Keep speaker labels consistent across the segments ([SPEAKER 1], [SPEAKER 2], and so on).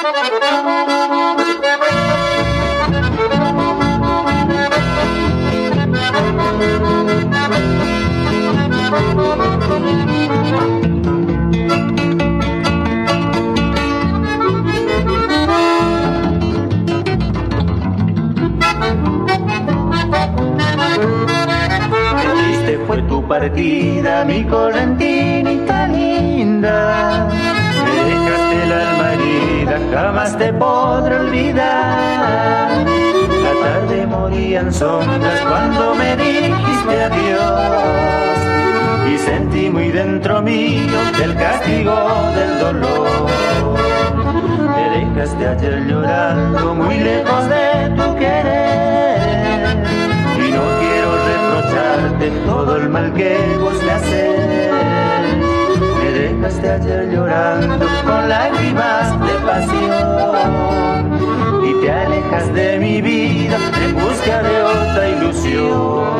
[SPEAKER 1] Triste fue tu partida, mi correntinita linda. Me dejaste el alma herida, jamás te podré olvidar. La tarde morían sombras cuando me dijiste adiós, y sentí muy dentro mío el castigo del dolor. Me dejaste ayer llorando muy lejos de tu querer, y no quiero reprocharte todo el mal que vos me haces. Me dejaste ayer llorando con lágrimas de pasión, y te alejas de mi vida en busca de otra ilusión.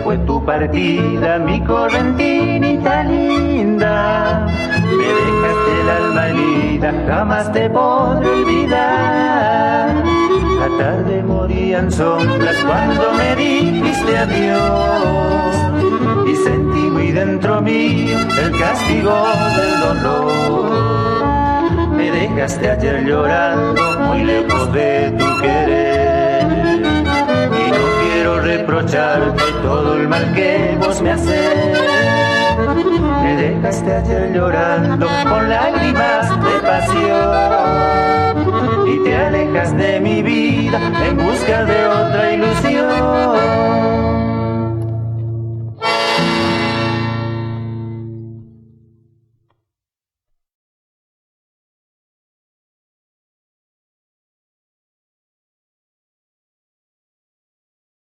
[SPEAKER 1] Fue tu partida, mi correntinita linda. Me dejaste el alma herida, jamás te podré olvidar. La tarde morían sombras cuando me dijiste adiós, y sentí muy dentro mío el castigo del dolor. Me dejaste ayer llorando muy lejos de tu querer, y no quiero reprocharte todo el mal que vos me haces. Me dejaste ayer llorando con lágrimas de pasión, y te alejas de mi vida en busca de otra ilusión.